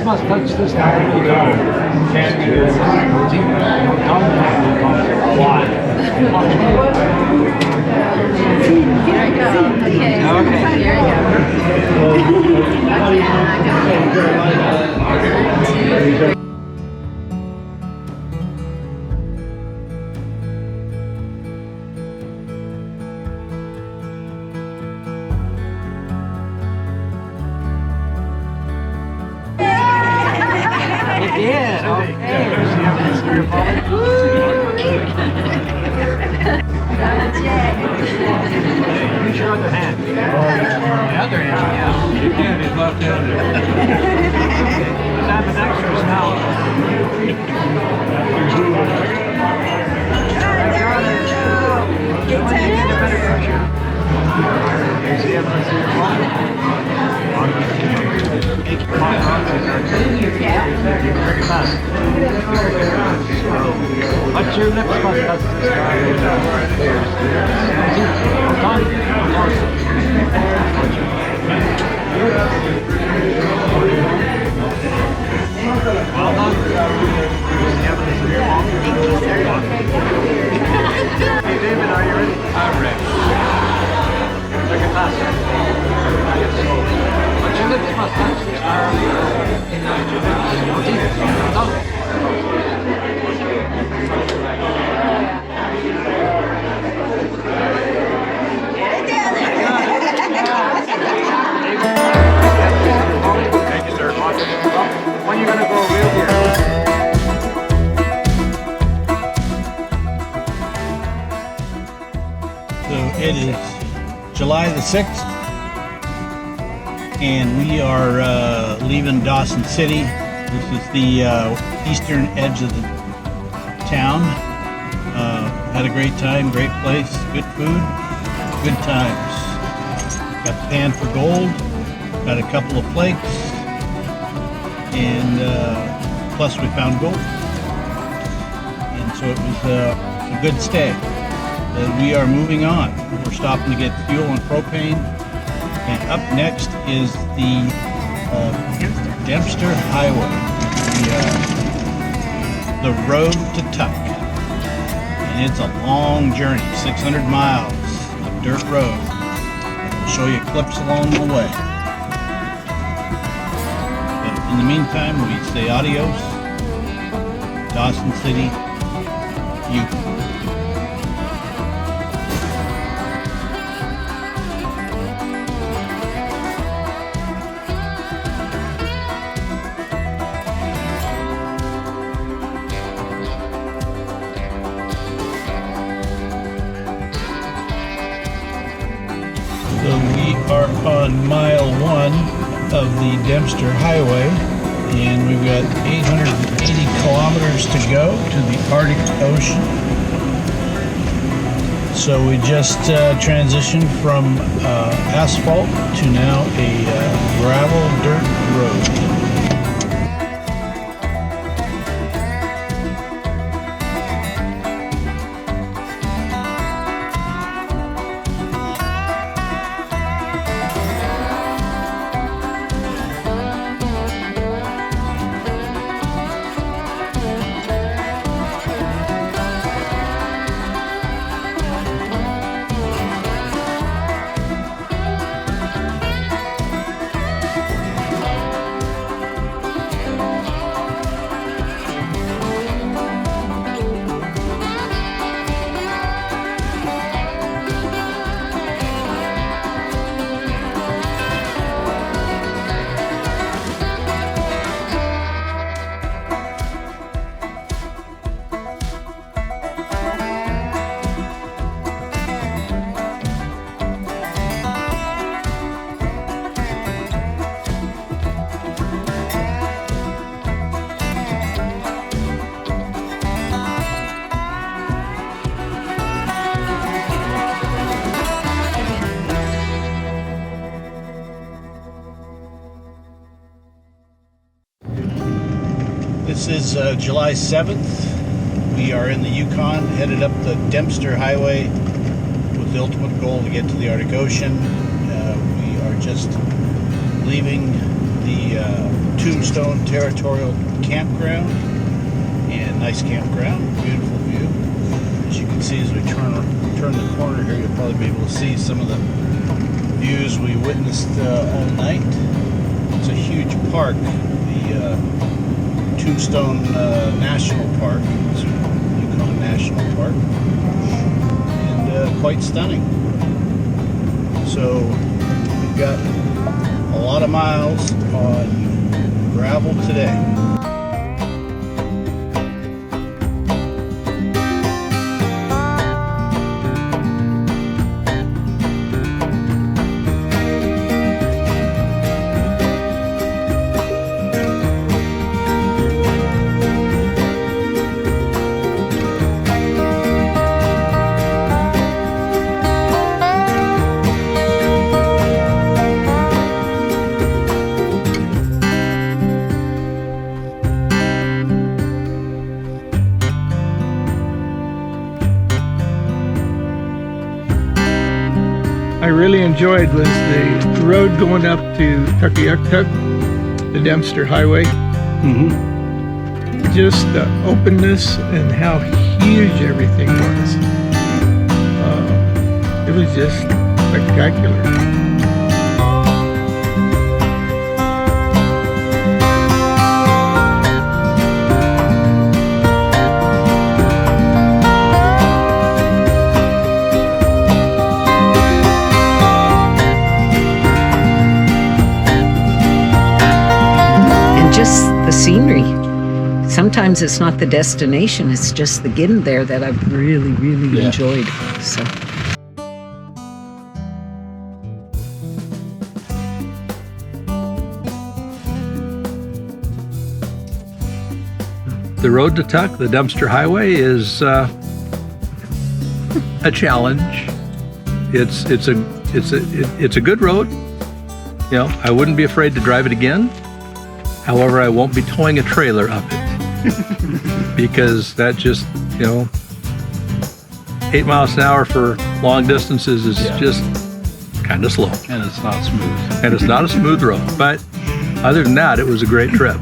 must touch this now. You don't. Can't do this. Why? Here I go. Okay. Here I go. Yeah, okay. Use your other hand. The other hand, yeah. You can, he's left-handed. Let's have an extras now. Get a better picture. See everyone see your phone? Very fast. What's your lips must touch this guy? Well done. Hey David, are you ready? I'm ready. Take it fast. But your lips must touch the star. Thank you, sir. When are you going to go real here? So it is July the 6th. And we are leaving Dawson City. This is the eastern edge of the town. Had a great time, great place, good food, good times. Got the pan for gold, got a couple of flakes, and plus we found gold. And so it was a good stay. We are moving on. We're stopping to get fuel and propane. And up next is the Dempster Highway, the road to Tuck. And it's a long journey, 600 miles of dirt road. I'll show you clips along the way. But in the meantime, we say adios, Dawson City, Yukon. So we are on mile 1 of the Dempster Highway, and we've got 880 kilometers to go to the Arctic Ocean. So we just transitioned from asphalt to now a gravel dirt road. This is July 7th. We are in the Yukon, headed up the Dempster Highway with the ultimate goal to get to the Arctic Ocean. We are just leaving the Tombstone Territorial Campground, and nice campground, beautiful view. As you can see, as we turn the corner here, you'll probably be able to see some of the views we witnessed all night. It's a huge park, the Tombstone National Park. It's Yukon National Park, and quite stunning. So we've got a lot of miles on gravel today. I really enjoyed was the road going up to Tuktoyaktuk, the Dempster Highway. Just the openness and how huge everything was. It was just spectacular. Just the scenery. Sometimes it's not the destination, it's just the getting there that I've really enjoyed. So the road to Tuk, the Dempster Highway, is a challenge. It's a good road. You know, I wouldn't be afraid to drive it again. However, I won't be towing a trailer up it because that just, 8 miles an hour for long distances is just kind of slow. And it's not smooth. And it's not a smooth road. But other than that, it was a great trip.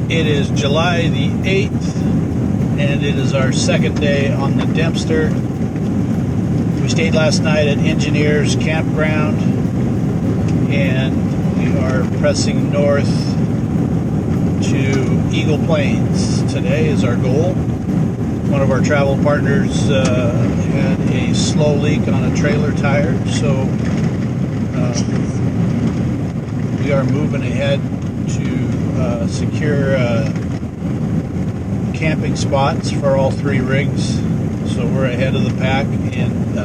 It is July the 8th, and it is our second day on the Dempster. We stayed last night at Engineers Campground, and we are pressing north to Eagle Plains. Today is our goal. One of our travel partners had a slow leak on a trailer tire, so we are moving ahead to secure camping spots for all 3 rigs, so we're ahead of the pack. And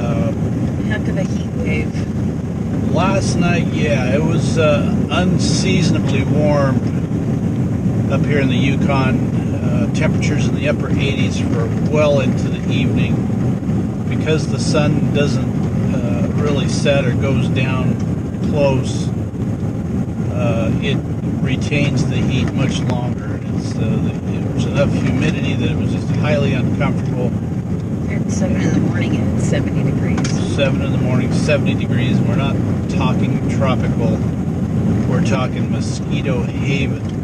after the heat wave last night, it was unseasonably warm up here in the Yukon. Temperatures in the upper 80s for well into the evening. Because the sun doesn't really set or goes down close, it retains the heat much longer. There was enough humidity that it was just highly uncomfortable. at 7 in the morning at 70 degrees. 7 in the morning, 70 degrees. We're not talking tropical. We're talking mosquito haven.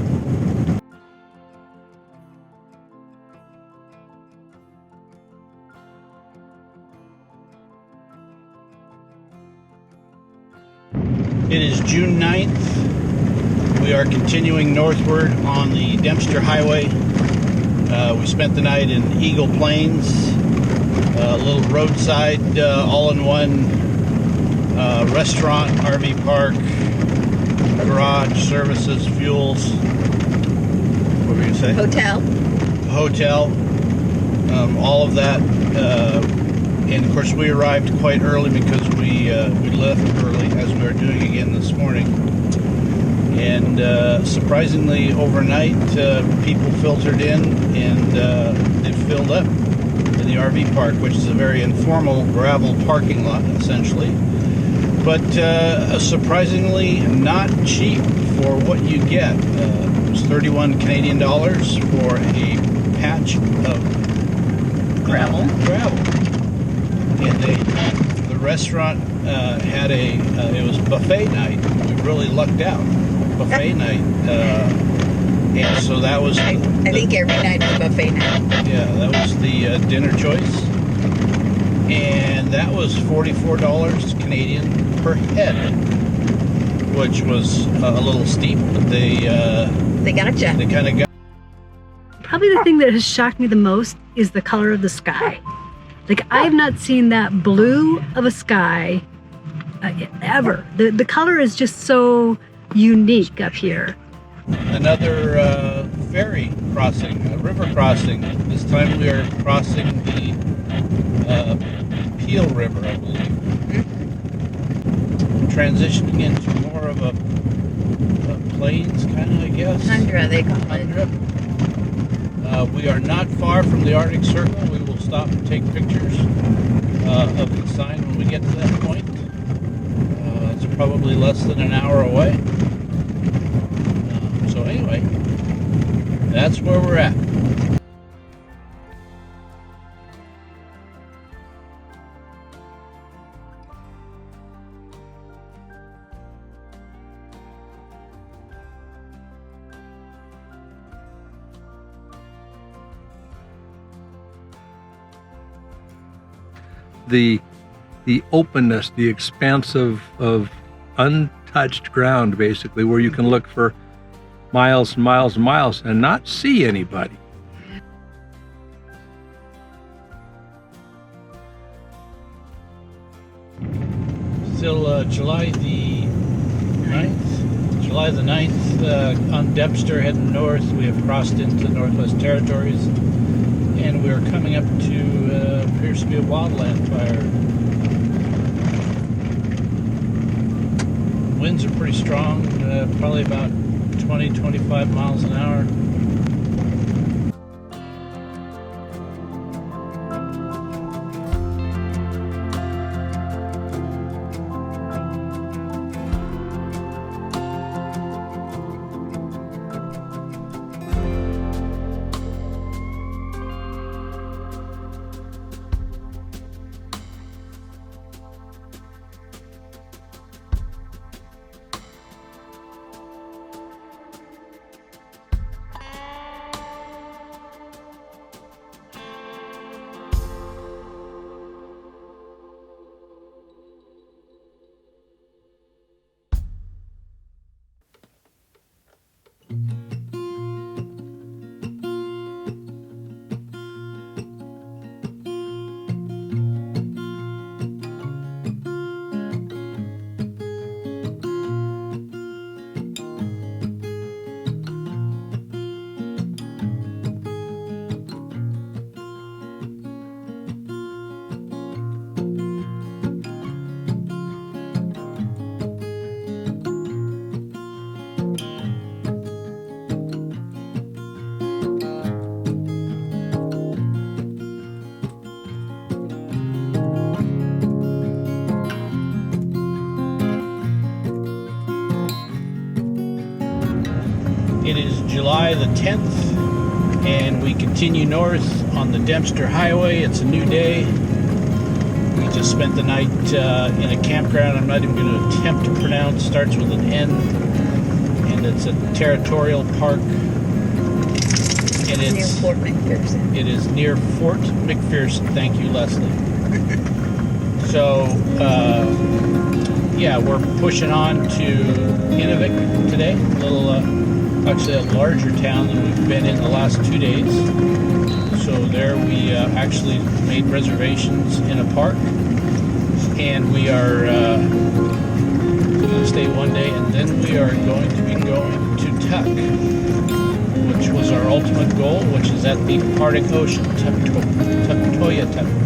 It is June 9th. We are continuing northward on the Dempster Highway. We spent the night in Eagle Plains, a little roadside, all-in-one restaurant, RV park, garage, services, fuels. What were you going to say? Hotel. Hotel. all of that. And of course, we arrived quite early because we left early, as we are doing again this morning. And surprisingly, overnight, people filtered in, and it filled up in the RV park, which is a very informal gravel parking lot, essentially. But surprisingly not cheap for what you get. It was 31 Canadian dollars for a patch of gravel. And the restaurant had it was buffet night. We really lucked out. Buffet night. And so that was... I think every night is buffet night. Yeah, that was the dinner choice. And that was $44 Canadian per head, which was a little steep, but they gotcha. They kind of got... Probably the thing that has shocked me the most is the color of the sky. Like, I have not seen that blue of a sky ever. The color is just so unique up here. Another ferry crossing, a river crossing. This time we are crossing the Peel River, I believe. Transitioning into more of a plains kind of, I guess. Tundra, they call it. Tundra. We are not far from the Arctic Circle. We will stop and take pictures of the sign when we get to that point. It's probably less than an hour away. So anyway, that's where we're at. The openness, the expanse of untouched ground, basically, where you can look for miles and miles and miles and not see anybody. Still July the 9th. July the 9th on Dempster heading north. We have crossed into Northwest Territories, and we're coming up to appears to be a wildland fire. Winds are pretty strong, probably about 20-25 miles an hour. It is July the 10th, and we continue north on the Dempster Highway. It's a new day. We just spent the night in a campground I'm not even going to attempt to pronounce. Starts with an N, and it's a territorial park. And it's Near Fort McPherson. It is near Fort McPherson. Thank you, Leslie. So, yeah, we're pushing on to Inuvik today. Actually a larger town than we've been in the last 2 days. So there we actually made reservations in a park, and we are We're going to stay one day, and then we are going to be going to Tuk, which was our ultimate goal, which is at the Arctic Ocean, Tuktoyaktuk.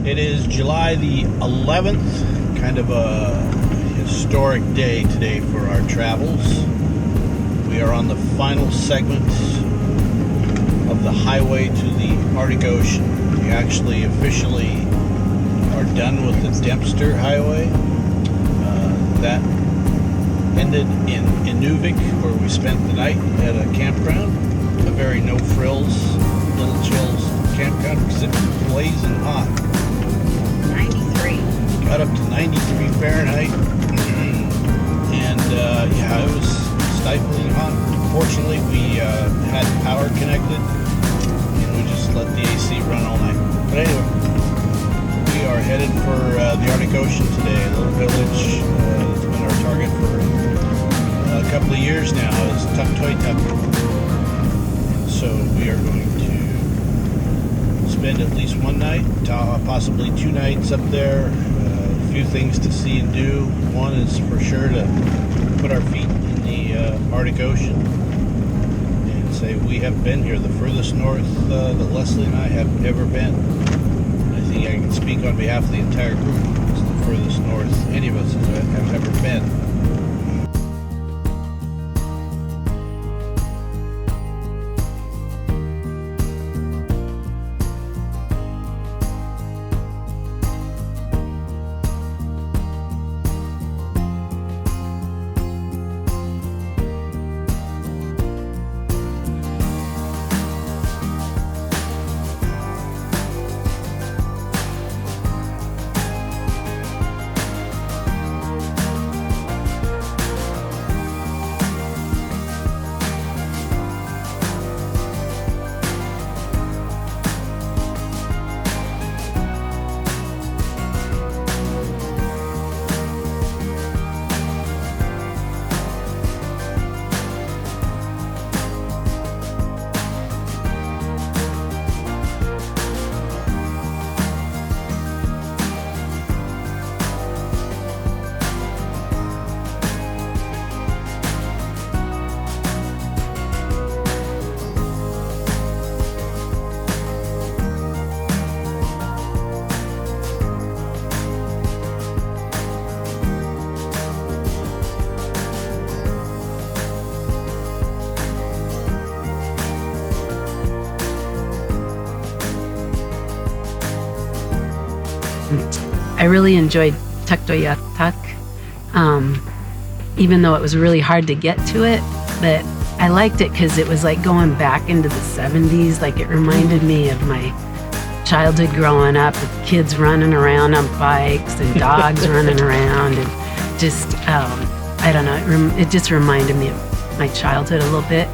It is July the 11th, kind of a historic day today for our travels. We are on the final segment of the highway to the Arctic Ocean. We actually officially are done with the Dempster Highway. That ended in Inuvik, where we spent the night at a campground, a very no-frills, little chills campground because it was blazing hot. 93. Got up to 93 Fahrenheit, and yeah, it was stifling hot. Fortunately, we had power connected, and we just let the AC run all night. But anyway, we are headed for the Arctic Ocean today, a little village. It's been our target for a couple of years now, is Tuktoyaktuk. So we are going to spend at least one night, possibly 2 nights up there. A few things to see and do. One is for sure to put our feet in the Arctic Ocean and say we have been here, the furthest north that Leslie and I have ever been. I think I can speak on behalf of the entire group. It's the furthest north any of us have ever been. I really enjoyed Tuktoyaktuk, even though it was really hard to get to it. But I liked it because it was like going back into the 70s. Like, it reminded me of my childhood growing up, with kids running around on bikes and dogs running around, and just, I don't know, it just reminded me of my childhood a little bit.